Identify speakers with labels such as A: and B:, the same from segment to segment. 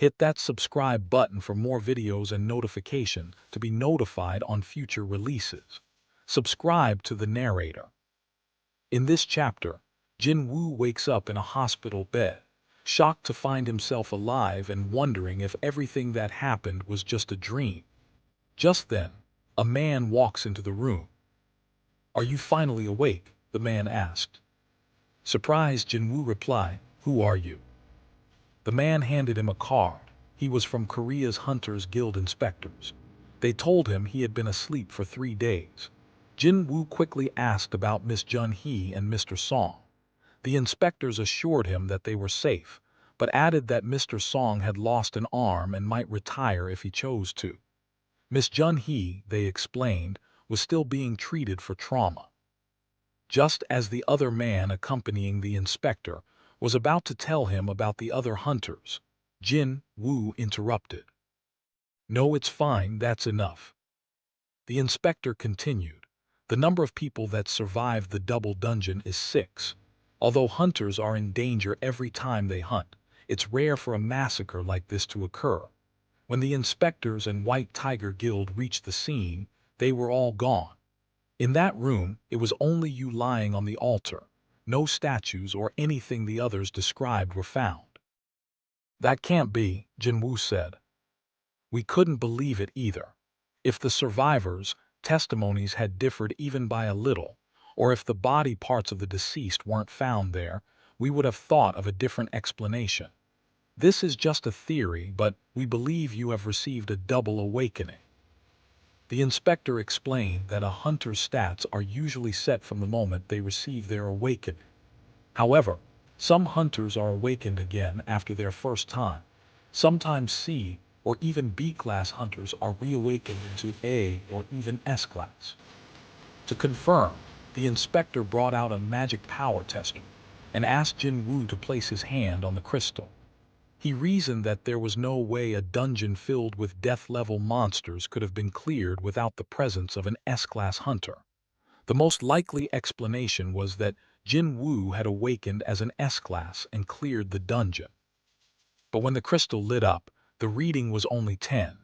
A: Hit that subscribe button for more videos and notification to be notified on future releases. Subscribe to the narrator. In this chapter, Jin Woo wakes up in a hospital bed, shocked to find himself alive and wondering if everything that happened was just a dream. Just then, a man walks into the room. "Are you finally awake?" the man asked. Surprised, Jin Woo replied, "Who are you?" The man handed him a card. He was from Korea's Hunters Guild inspectors. They told him he had been asleep for 3 days. Jin Woo quickly asked about Miss Jun Hee and Mr. Song. The inspectors assured him that they were safe, but added that Mr. Song had lost an arm and might retire if he chose to. Miss Jun Hee, they explained, was still being treated for trauma. Just as the other man accompanying the inspector was about to tell him about the other hunters, Jin Woo interrupted. "No, it's fine, that's enough." The inspector continued. "The number of people that survived the double dungeon is 6. Although hunters are in danger every time they hunt, it's rare for a massacre like this to occur. When the inspectors and White Tiger Guild reached the scene, they were all gone. In that room, it was only you lying on the altar. No statues or anything the others described were found." "That can't be," Jin Woo said. "We couldn't believe it either. If the survivors' testimonies had differed even by a little, or if the body parts of the deceased weren't found there, we would have thought of a different explanation. This is just a theory, but we believe you have received a double awakening." The inspector explained that a hunter's stats are usually set from the moment they receive their awakening. However, some hunters are awakened again after their first time. Sometimes C or even B-class hunters are reawakened into A or even S-class. To confirm, the inspector brought out a magic power tester and asked Jin Woo to place his hand on the crystal. He reasoned that there was no way a dungeon filled with death-level monsters could have been cleared without the presence of an S-class hunter. The most likely explanation was that Jin Woo had awakened as an S-class and cleared the dungeon. But when the crystal lit up, the reading was only 10.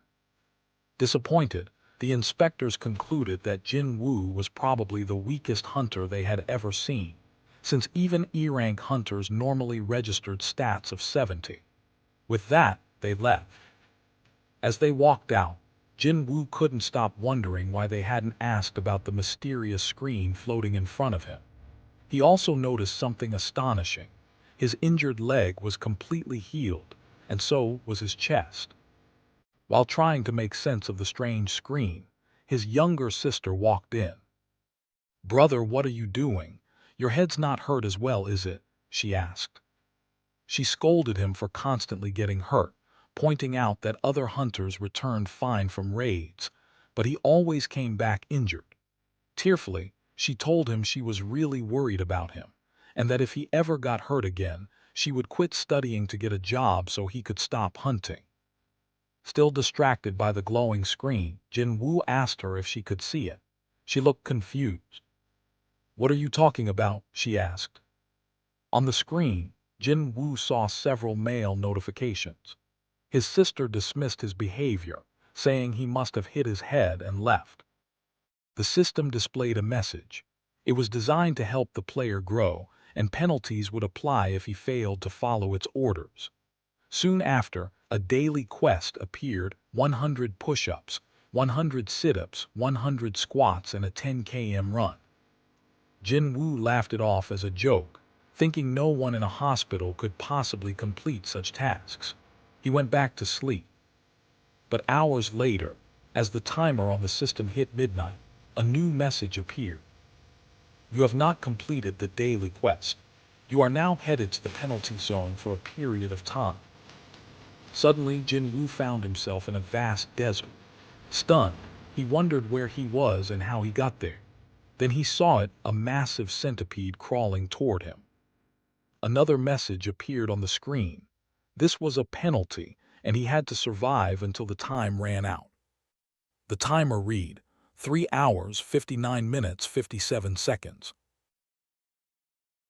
A: Disappointed, the inspectors concluded that Jin Woo was probably the weakest hunter they had ever seen, since even E-rank hunters normally registered stats of 70. With that, they left. As they walked out, Jin Woo couldn't stop wondering why they hadn't asked about the mysterious screen floating in front of him. He also noticed something astonishing. His injured leg was completely healed, and so was his chest. While trying to make sense of the strange screen, his younger sister walked in. "Brother, what are you doing? Your head's not hurt as well, is it?" she asked. She scolded him for constantly getting hurt, pointing out that other hunters returned fine from raids, but he always came back injured. Tearfully, she told him she was really worried about him, and that if he ever got hurt again, she would quit studying to get a job so he could stop hunting. Still distracted by the glowing screen, Jin Woo asked her if she could see it. She looked confused. "What are you talking about?" she asked. On the screen, Jin Woo saw several mail notifications. His sister dismissed his behavior, saying he must have hit his head and left. The system displayed a message. It was designed to help the player grow, and penalties would apply if he failed to follow its orders. Soon after, a daily quest appeared: 100 push-ups, 100 sit-ups, 100 squats, and a 10 km run. Jin Woo laughed it off as a joke, thinking no one in a hospital could possibly complete such tasks. He went back to sleep. But hours later, as the timer on the system hit midnight, a new message appeared. "You have not completed the daily quest. You are now headed to the penalty zone for a period of time." Suddenly, Jin Woo found himself in a vast desert. Stunned, he wondered where he was and how he got there. Then he saw it, a massive centipede crawling toward him. Another message appeared on the screen. This was a penalty, and he had to survive until the time ran out. The timer read, 3 hours, 59 minutes, 57 seconds.